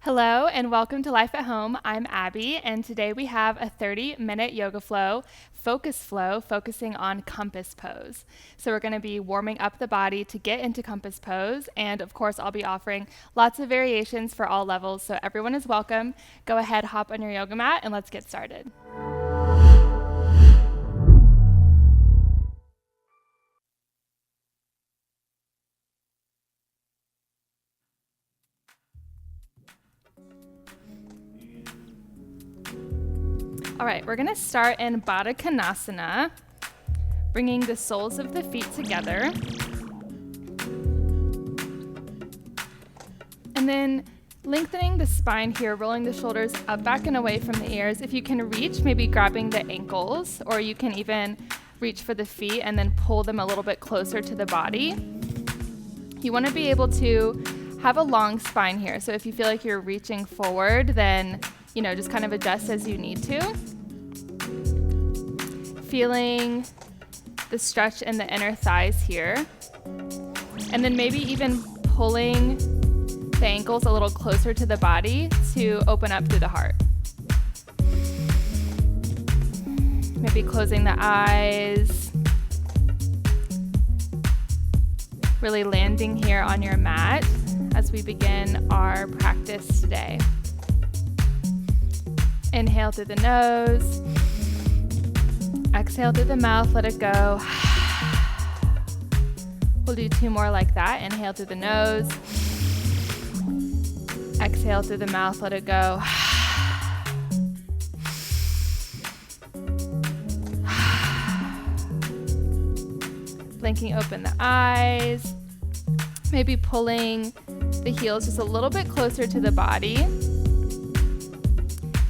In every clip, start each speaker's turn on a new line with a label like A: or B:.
A: Hello and welcome to Life at Home. I'm Abby, and today we have a 30-minute yoga flow, focusing on compass pose. So we're going to be warming up the body to get into compass pose, and of course I'll be offering lots of variations for all levels, so everyone is welcome. Go ahead, hop on your yoga mat, and let's get started. All right, we're gonna start in Baddha Konasana, bringing the soles of the feet together. And then lengthening the spine here, rolling the shoulders up, back, and away from the ears. If you can reach, maybe grabbing the ankles, or you can even reach for the feet and then pull them a little bit closer to the body. You wanna be able to have a long spine here. So if you feel like you're reaching forward, then just kind of adjust as you need to. Feeling the stretch in the inner thighs here. And then maybe even pulling the ankles a little closer to the body to open up through the heart. Maybe closing the eyes. Really landing here on your mat as we begin our practice today. Inhale through the nose. Exhale through the mouth, let it go. We'll do 2 more like that. Inhale through the nose. Exhale through the mouth, let it go. Blinking open the eyes. Maybe pulling the heels just a little bit closer to the body.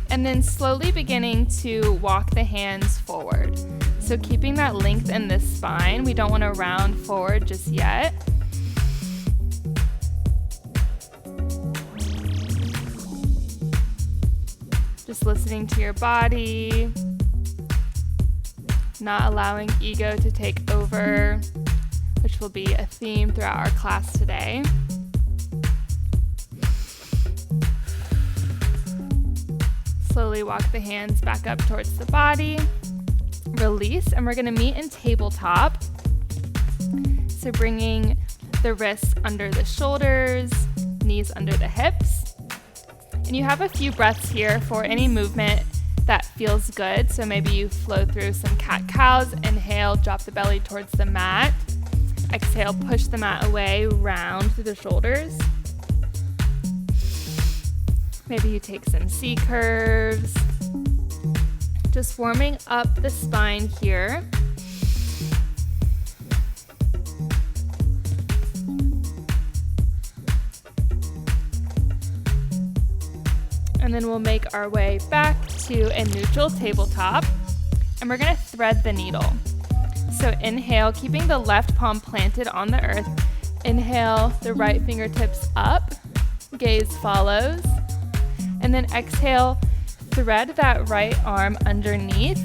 A: And then slowly beginning to walk the hands forward. So keeping that length in the spine. We don't want to round forward just yet. Just listening to your body. Not allowing ego to take over, which will be a theme throughout our class today. Slowly walk the hands back up towards the body. Release, and we're going to meet in tabletop. So bringing the wrists under the shoulders, knees under the hips. And you have a few breaths here for any movement that feels good. So maybe you flow through some cat-cows. Inhale, drop the belly towards the mat. Exhale, push the mat away, round through the shoulders. Maybe you take some C curves. Just warming up the spine here. And then we'll make our way back to a neutral tabletop. And we're gonna thread the needle. So inhale, keeping the left palm planted on the earth. Inhale, the right fingertips up. Gaze follows. And then exhale, thread that right arm underneath.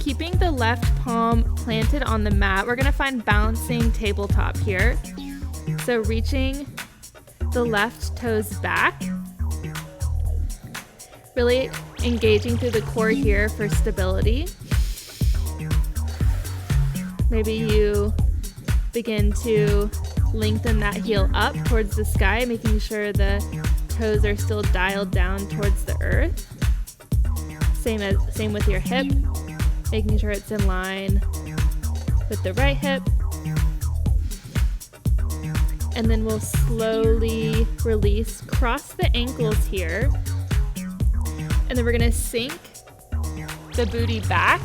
A: Keeping the left palm planted on the mat, we're gonna find balancing tabletop here. So reaching the left toes back. Really engaging through the core here for stability. Maybe you begin to lengthen that heel up towards the sky, making sure the toes are still dialed down towards the earth. Same with your hip, making sure it's in line with the right hip. And then we'll slowly release, cross the ankles here. And then we're gonna sink the booty back,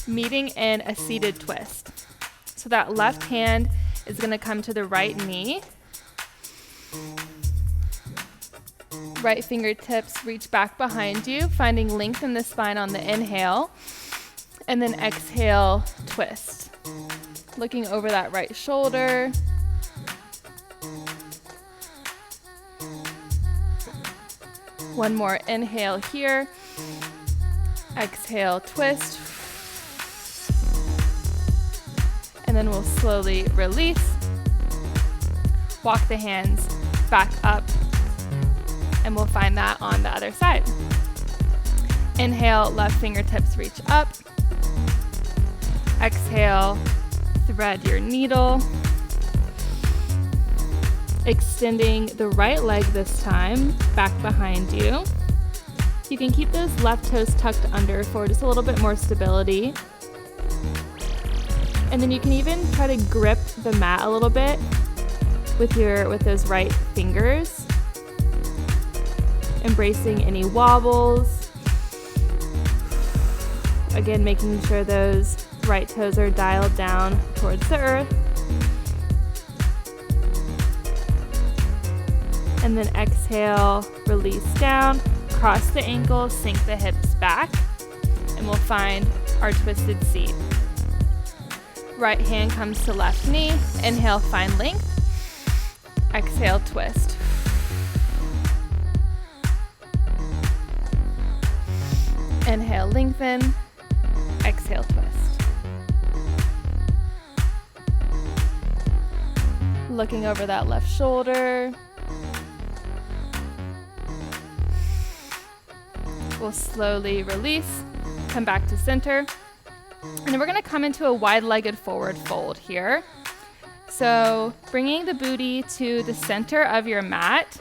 A: meeting in a seated twist. So that left hand is gonna come to the right knee. Right fingertips reach back behind you, finding length in the spine on the inhale. And then exhale, twist. Looking over that right shoulder. One more inhale here. Exhale, twist. And then we'll slowly release. walk the hands back up, and we'll find that on the other side. Inhale, left fingertips reach up. Exhale, thread your needle. Extending the right leg this time, back behind you. You can keep those left toes tucked under for just a little bit more stability. And then you can even try to grip the mat a little bit with those right fingers. Embracing any wobbles. Again, making sure those right toes are dialed down towards the earth. And then exhale, release down, cross the ankles, sink the hips back, and we'll find our twisted seat. Right hand comes to left knee. Inhale, find length. Exhale, twist. Inhale, lengthen. Exhale, twist. Looking over that left shoulder. We'll slowly release, come back to center. And then we're going to come into a wide-legged forward fold here. So bringing the booty to the center of your mat.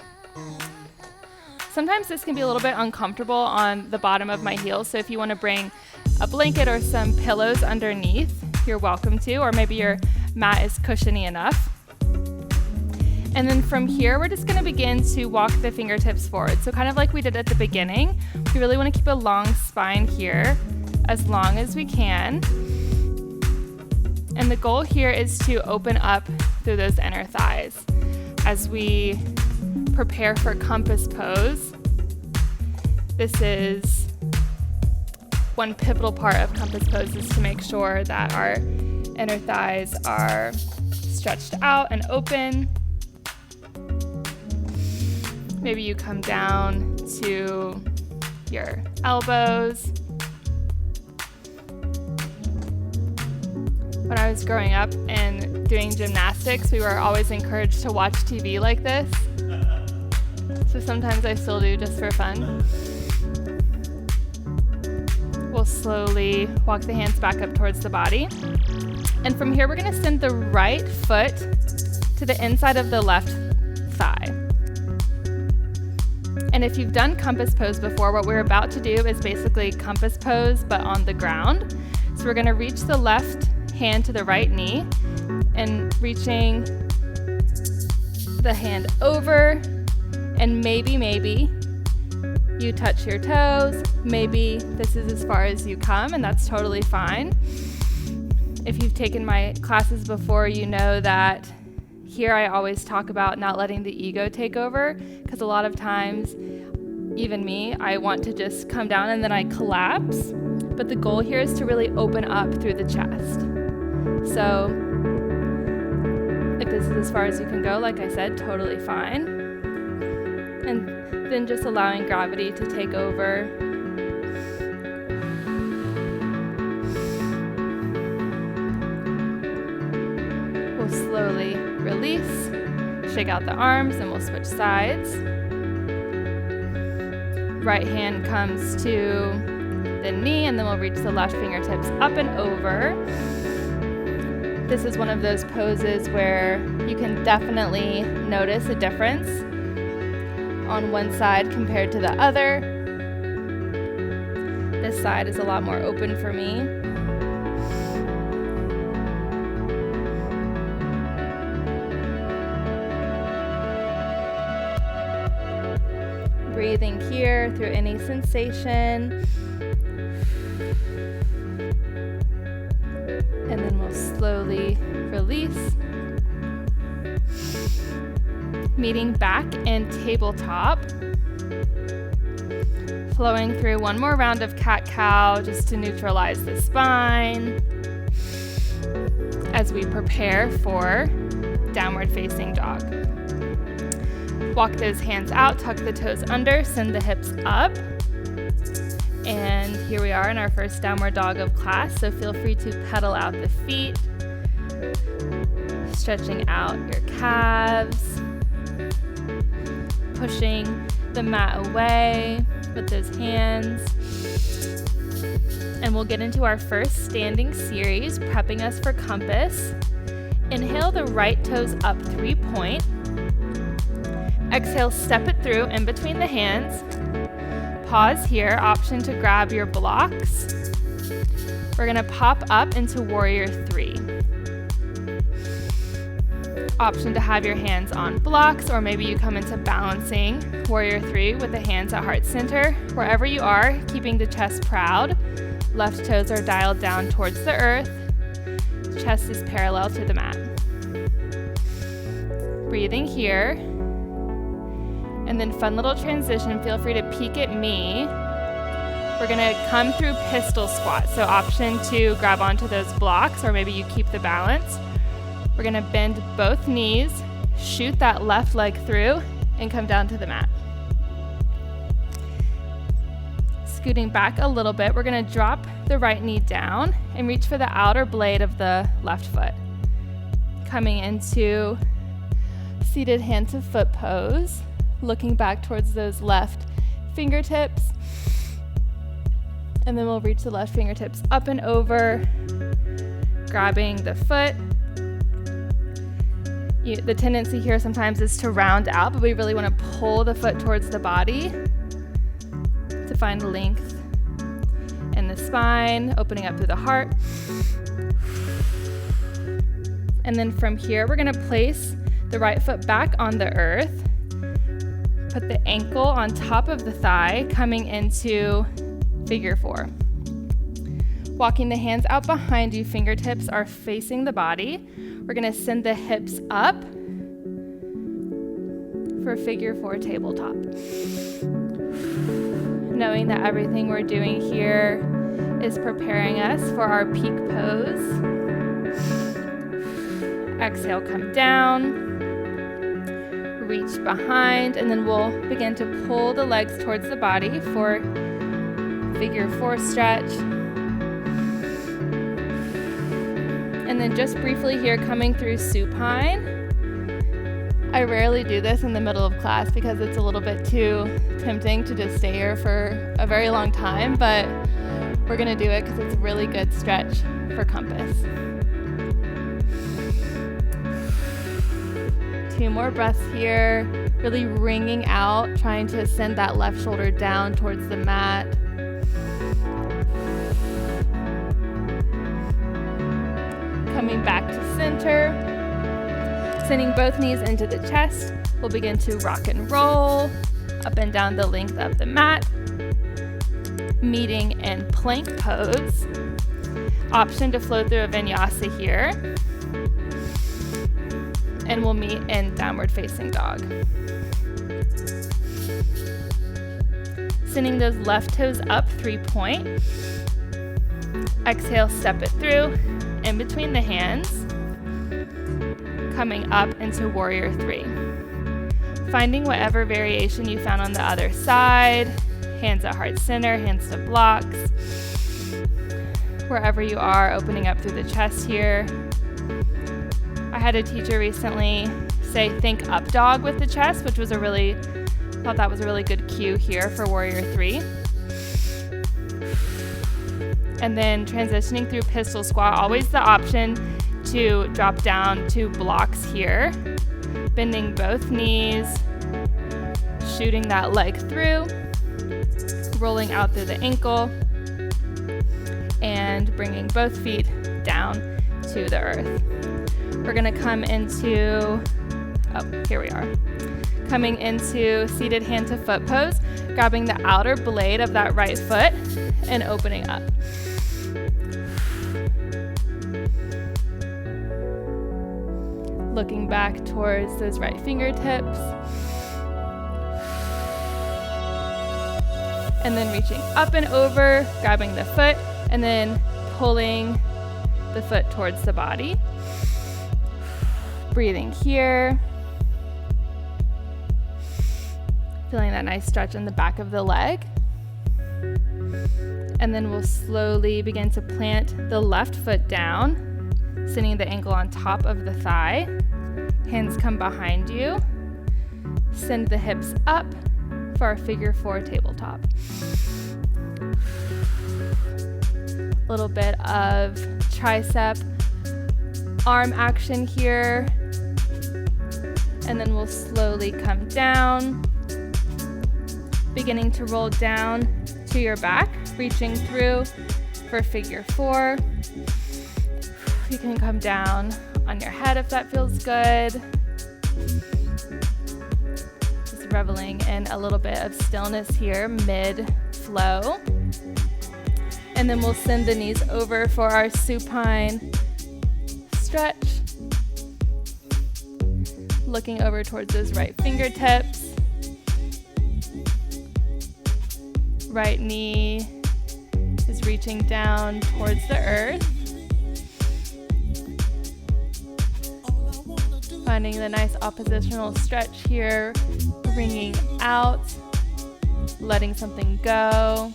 A: Sometimes this can be a little bit uncomfortable on the bottom of my heels. So if you want to bring a blanket or some pillows underneath, you're welcome to, or maybe your mat is cushiony enough. And then from here, we're just going to begin to walk the fingertips forward. So kind of like we did at the beginning, we really want to keep a long spine here, as long as we can. And the goal here is to open up through those inner thighs. As we prepare for compass pose, this is one pivotal part of compass pose, is to make sure that our inner thighs are stretched out and open. Maybe you come down to your elbows. When I was growing up and doing gymnastics, we were always encouraged to watch TV like this. So sometimes I still do, just for fun. We'll slowly walk the hands back up towards the body. And from here, we're going to send the right foot to the inside of the left thigh. And if you've done compass pose before, what we're about to do is basically compass pose, but on the ground. So we're going to reach the left hand to the right knee and reaching the hand over, and maybe you touch your toes. Maybe this is as far as you come, and that's totally fine. If you've taken my classes before, you know that here I always talk about not letting the ego take over, because a lot of times, even me, I want to just come down and then I collapse. But the goal here is to really open up through the chest. So if this is as far as you can go, like I said, totally fine. And then just allowing gravity to take over. We'll slowly release, shake out the arms, and we'll switch sides. Right hand comes to the knee, and then we'll reach the left fingertips up and over. This is one of those poses where you can definitely notice a difference on one side compared to the other. This side is a lot more open for me. Breathing here through any sensation. And then we'll slowly release. Meeting back in tabletop. Flowing through one more round of cat-cow just to neutralize the spine as we prepare for downward facing dog. Walk those hands out, tuck the toes under, send the hips up. And here we are in our first downward dog of class, so feel free to pedal out the feet. Stretching out your calves, pushing the mat away with those hands. And we'll get into our first standing series, prepping us for compass. Inhale the right toes up 3-point. Exhale, step it through in between the hands. Pause here, option to grab your blocks. We're gonna pop up into warrior 3. Option to have your hands on blocks, or maybe you come into balancing warrior 3 with the hands at heart center. Wherever you are, keeping the chest proud. Left toes are dialed down towards the earth. Chest is parallel to the mat. Breathing here. And then fun little transition, feel free to peek at me. We're gonna come through pistol squat. So option to grab onto those blocks, or maybe you keep the balance. We're gonna bend both knees, shoot that left leg through, and come down to the mat. Scooting back a little bit, we're gonna drop the right knee down and reach for the outer blade of the left foot. Coming into seated hand to foot pose, looking back towards those left fingertips. And then we'll reach the left fingertips up and over, grabbing the foot. The tendency here sometimes is to round out, but we really want to pull the foot towards the body to find length in the spine, opening up through the heart. And then from here, we're going to place the right foot back on the earth. Put the ankle on top of the thigh, coming into figure 4. Walking the hands out behind you, fingertips are facing the body. We're gonna send the hips up for figure 4 tabletop. Knowing that everything we're doing here is preparing us for our peak pose. Exhale, come down. Reach behind, and then we'll begin to pull the legs towards the body for figure 4 stretch. And then just briefly here, coming through supine. I rarely do this in the middle of class because it's a little bit too tempting to just stay here for a very long time, but we're gonna do it because it's a really good stretch for compass. 2 more breaths here, really wringing out, trying to send that left shoulder down towards the mat. Coming back to center, sending both knees into the chest. We'll begin to rock and roll up and down the length of the mat, meeting in plank pose. Option to flow through a vinyasa here. And we'll meet in downward facing dog. Sending those left toes up 3-point. Exhale, step it through in between the hands. Coming up into warrior 3. Finding whatever variation you found on the other side. Hands at heart center, hands to blocks. Wherever you are, opening up through the chest here. I had a teacher recently say think up dog with the chest, which was thought that was a really good cue here for warrior 3. And then transitioning through pistol squat, always the option to drop down to blocks here. Bending both knees, shooting that leg through, rolling out through the ankle, and bringing both feet down to the earth. We're gonna come into, here we are. Coming into seated hand to foot pose, grabbing the outer blade of that right foot and opening up. Looking back towards those right fingertips. And then reaching up and over, grabbing the foot, and then pulling the foot towards the body. Breathing here. Feeling that nice stretch in the back of the leg. And then we'll slowly begin to plant the left foot down, Sending the ankle on top of the thigh. Hands come behind you. Send the hips up for our figure 4 tabletop. A little bit of tricep arm action here. And then we'll slowly come down, beginning to roll down to your back, reaching through for figure 4. You can come down on your head if that feels good. Just reveling in a little bit of stillness here, mid-flow. And then we'll send the knees over for our supine stretch. Looking over towards those right fingertips. Right knee is reaching down towards the earth. Finding the nice oppositional stretch here, bringing out, letting something go.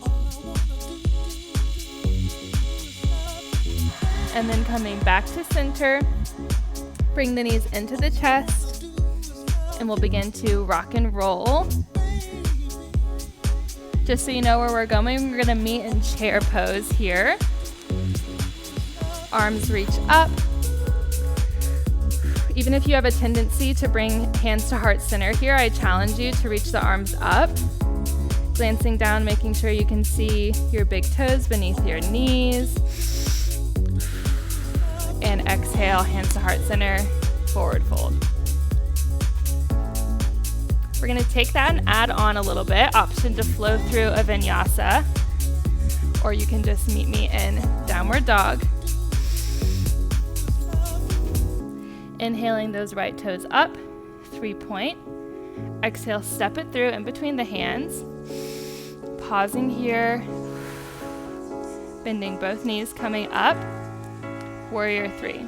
A: And then coming back to center, bring the knees into the chest, and we'll begin to rock and roll. Just so you know where we're going, we're gonna meet in chair pose here. Arms reach up. Even if you have a tendency to bring hands to heart center here, I challenge you to reach the arms up. Glancing down, making sure you can see your big toes beneath your knees. And exhale, hands to heart center, forward fold. We're gonna take that and add on a little bit. Option to flow through a vinyasa, or you can just meet me in downward dog. Inhaling those right toes up, 3-point. Exhale, step it through in between the hands. Pausing here, bending both knees, coming up, warrior 3.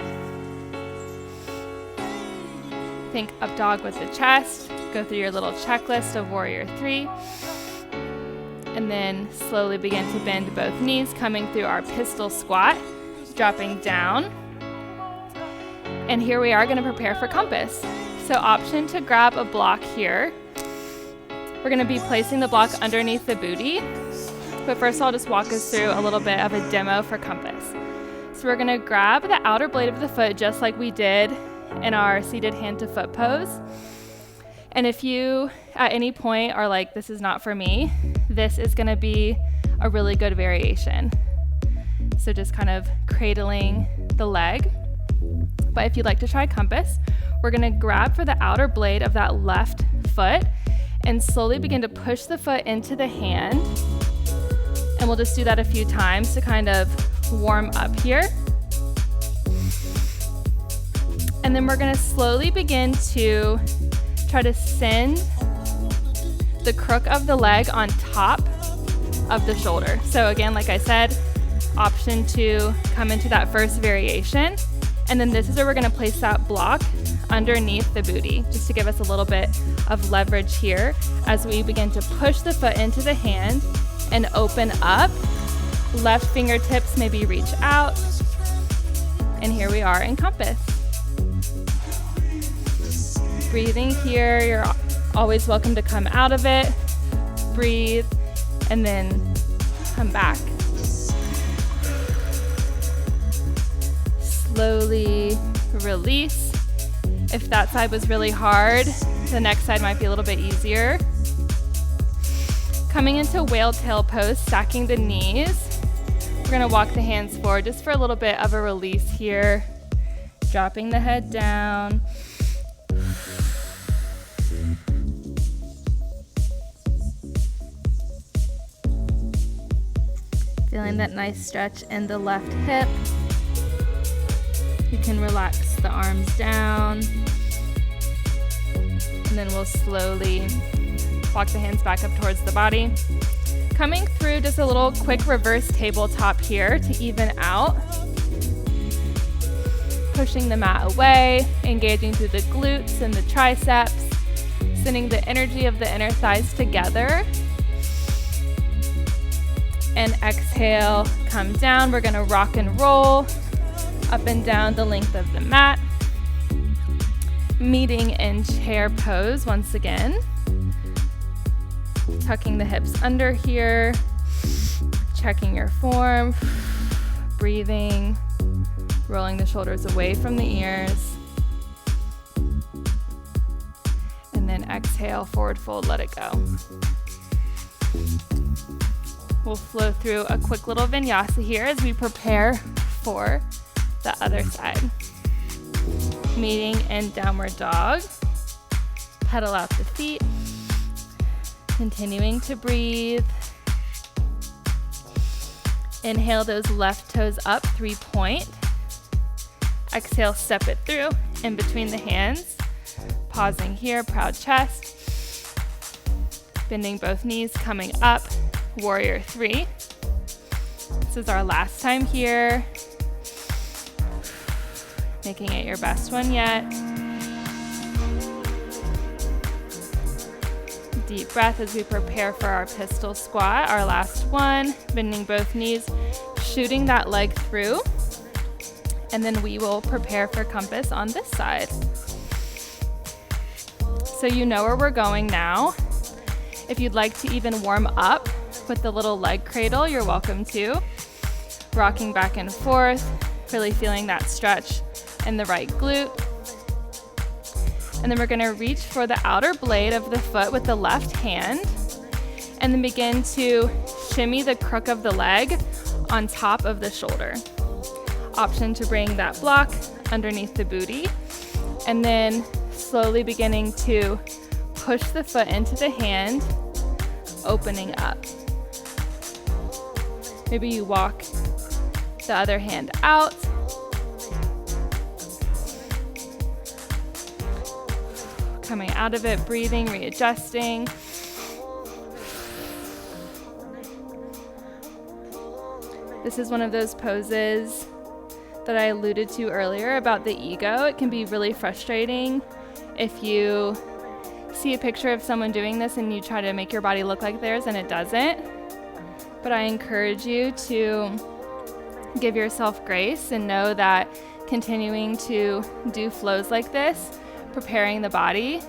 A: Think up dog with the chest. Go through your little checklist of warrior 3. And then slowly begin to bend both knees, coming through our pistol squat, dropping down. And here we are going to prepare for compass. So option to grab a block here. We're going to be placing the block underneath the booty. But first I'll just walk us through a little bit of a demo for compass. So we're going to grab the outer blade of the foot just like we did in our seated hand to foot pose. And if you at any point are like, this is not for me, this is going to be a really good variation. So just kind of cradling the leg. But if you'd like to try compass, we're going to grab for the outer blade of that left foot and slowly begin to push the foot into the hand. And we'll just do that a few times to kind of warm up here. And then we're going to slowly begin to try to send the crook of the leg on top of the shoulder. So again, like I said, option to come into that first variation. And then this is where we're going to place that block underneath the booty, just to give us a little bit of leverage here as we begin to push the foot into the hand and open up. Left fingertips maybe reach out. And here we are in compass. Breathing here, you're always welcome to come out of it. Breathe, and then come back. Slowly release. If that side was really hard, the next side might be a little bit easier. Coming into whale tail pose, stacking the knees. We're gonna walk the hands forward just for a little bit of a release here. Dropping the head down. Feeling that nice stretch in the left hip. You can relax the arms down. And then we'll slowly walk the hands back up towards the body. Coming through just a little quick reverse tabletop here to even out. Pushing the mat away, engaging through the glutes and the triceps, sending the energy of the inner thighs together. And exhale, come down. We're gonna rock and roll up and down the length of the mat. Meeting in chair pose once again. Tucking the hips under here. Checking your form. Breathing. Rolling the shoulders away from the ears. And then exhale, forward fold, let it go. We'll flow through a quick little vinyasa here as we prepare for the other side. Meeting in downward dog. Pedal out the feet. Continuing to breathe. Inhale those left toes up, 3-point. Exhale, step it through in between the hands. Pausing here, proud chest. Bending both knees, coming up, warrior 3. This is our last time here. Making it your best one yet. Deep breath as we prepare for our pistol squat, our last one. Bending both knees, shooting that leg through. And then we will prepare for compass on this side. So you know where we're going now. If you'd like to even warm up with the little leg cradle, you're welcome to. Rocking back and forth, really feeling that stretch in the right glute. And then we're gonna reach for the outer blade of the foot with the left hand, and then begin to shimmy the crook of the leg on top of the shoulder. Option to bring that block underneath the booty, and then slowly beginning to push the foot into the hand, opening up. Maybe you walk the other hand out. Coming out of it, breathing, readjusting. This is one of those poses that I alluded to earlier about the ego. It can be really frustrating if you see a picture of someone doing this and you try to make your body look like theirs and it doesn't. But I encourage you to give yourself grace and know that continuing to do flows like this, preparing the body,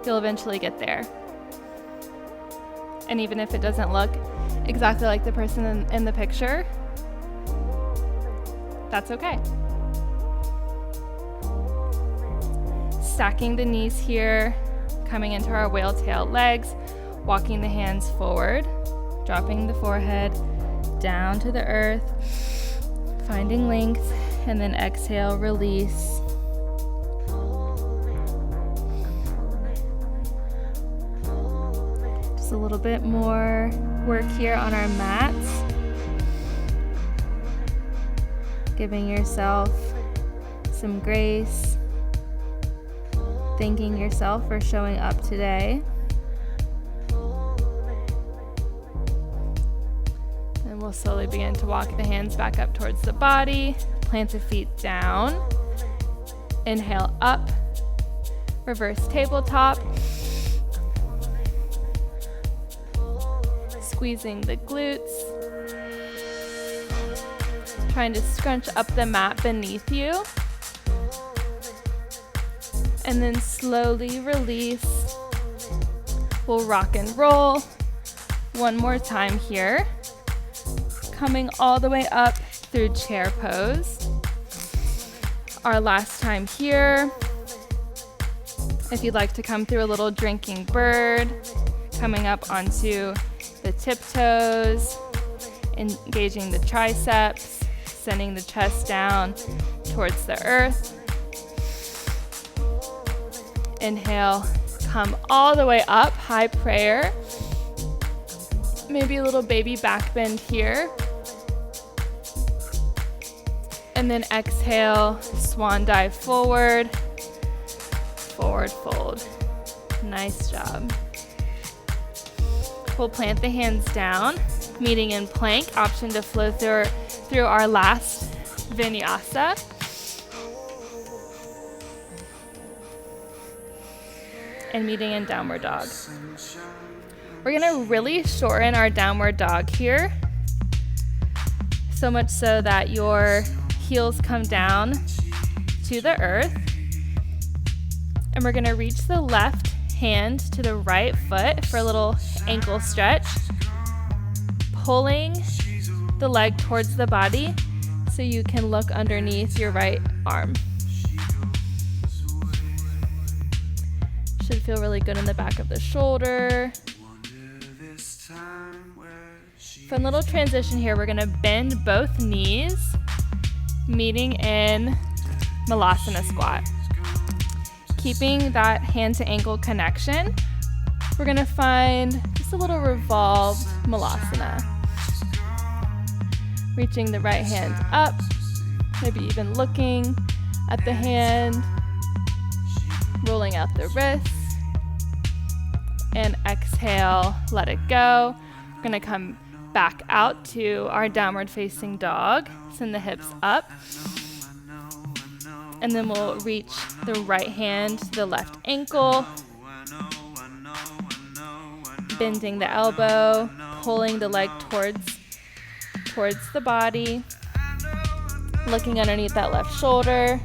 A: you'll eventually get there. And even if it doesn't look exactly like the person in the picture, that's okay. Stacking the knees here, coming into our whale-tailed legs, walking the hands forward, dropping the forehead down to the earth, finding length, and then exhale, release. Just a little bit more work here on our mats. Giving yourself some grace. Thanking yourself for showing up today. And we'll slowly begin to walk the hands back up towards the body. Plant the feet down. Inhale up. Reverse tabletop. Squeezing the glutes. Trying to scrunch up the mat beneath you. And then slowly release. We'll rock and roll. One more time here. Coming all the way up through chair pose. Our last time here. If you'd like to come through a little drinking bird, coming up onto the tiptoes, engaging the triceps, sending the chest down towards the earth. Inhale, come all the way up, high prayer. Maybe a little baby back bend here. And then exhale, swan dive forward, forward fold. Nice job. We'll plant the hands down, meeting in plank, option to flow through our last vinyasa. And meeting in downward dog. We're gonna really shorten our downward dog here, so much so that your heels come down to the earth. And we're gonna reach the left hand to the right foot for a little ankle stretch, pulling the leg towards the body so you can look underneath your right arm. Should feel really good in the back of the shoulder. Fun little transition here. We're gonna bend both knees, meeting in Malasana squat. Keeping that hand to ankle connection, we're gonna find just a little revolved Malasana. Reaching the right hand up, maybe even looking at the hand, rolling out the wrists, and exhale, let it go. We're gonna come back out to our downward facing dog. Send the hips up. And then we'll reach the right hand to the left ankle, bending the elbow, pulling the leg towards the body, looking underneath that left shoulder,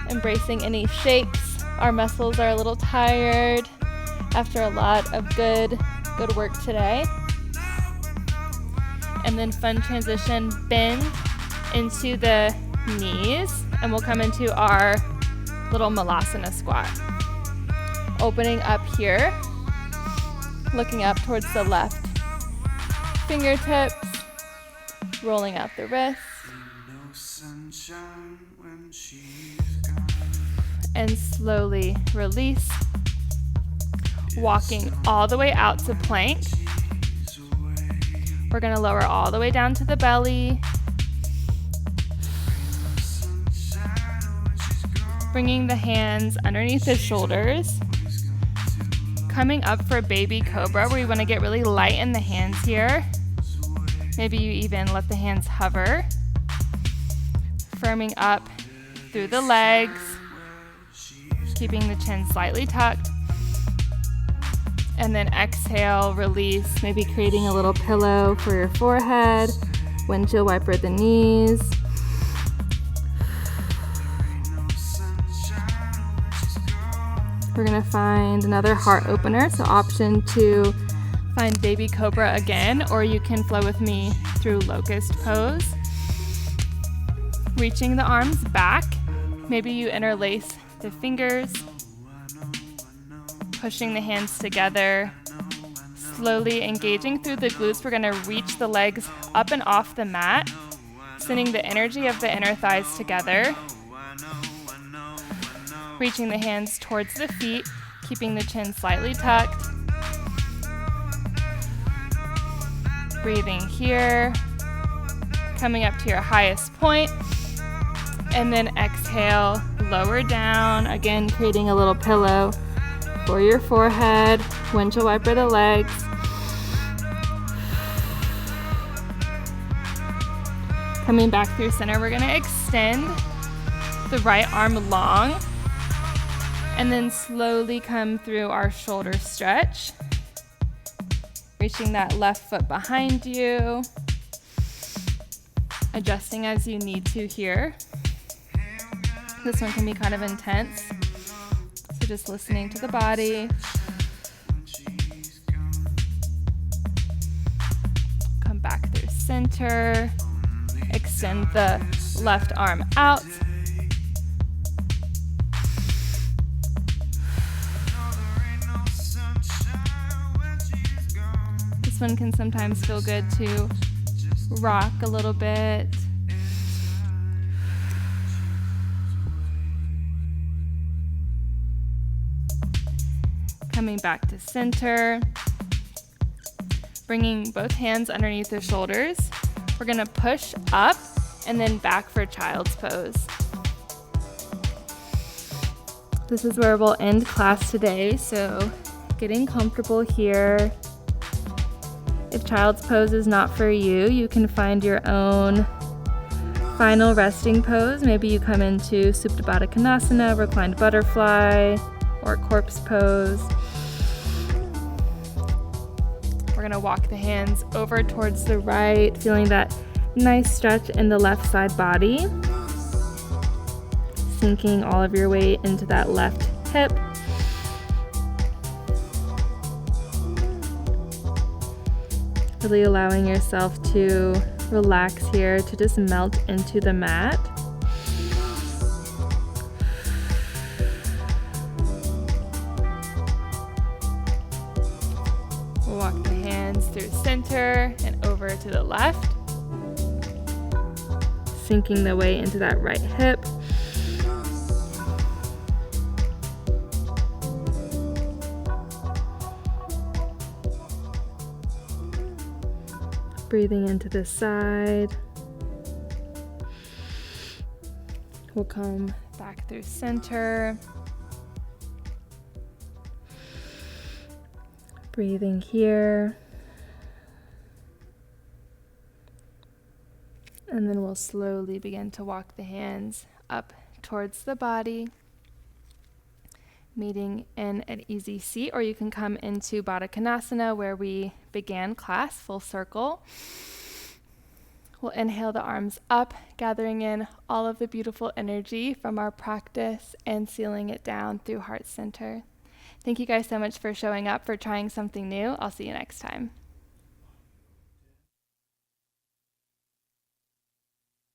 A: embracing any shakes. Our muscles are a little tired after a lot of good work today. And then fun transition, bend into the knees, and we'll come into our little Malasana squat. Opening up here, looking up towards the left fingertips, rolling out the wrists, and slowly release, walking all the way out to plank. We're gonna lower all the way down to the belly, bringing the hands underneath the shoulders, coming up for baby cobra, where you want to get really light in the hands here. Maybe you even let the hands hover, firming up through the legs, keeping the chin slightly tucked, and then exhale, release, maybe creating a little pillow for your forehead, windshield wiper at the knees. We're gonna find another heart opener, so option to find baby cobra again, or you can flow with me through locust pose. Reaching the arms back, maybe you interlace the fingers, pushing the hands together, slowly engaging through the glutes. We're gonna reach the legs up and off the mat, sending the energy of the inner thighs together. Reaching the hands towards the feet, keeping the chin slightly tucked. Breathing here, coming up to your highest point, and then exhale, lower down, again creating a little pillow for your forehead, windshield wiper the legs. Coming back through center, we're gonna extend the right arm long, and then slowly come through our shoulder stretch, reaching that left foot behind you, adjusting as you need to here. This one can be kind of intense, so just listening to the body. Come back through center, extend the left arm out. This one can sometimes feel good to rock a little bit. Coming back to center, bringing both hands underneath the shoulders. We're gonna push up and then back for child's pose. This is where we'll end class today, so getting comfortable here. If child's pose is not for you, you can find your own final resting pose. Maybe you come into Supta Baddha Konasana, reclined butterfly, or corpse pose. We're gonna walk the hands over towards the right, feeling that Nice stretch in the left side body. Sinking all of your weight into that left hip. Really allowing yourself to relax here, to just melt into the mat. We'll walk the hands through center and over to the left. Sinking the weight into that right hip. Breathing into the side. We'll come back through center. Breathing here. And then we'll slowly begin to walk the hands up towards the body, meeting in an easy seat, or you can come into Baddha Konasana where we began class, full circle. We'll inhale the arms up, gathering in all of the beautiful energy from our practice and sealing it down through heart center. Thank you guys so much for showing up, for trying something new. I'll see you next time.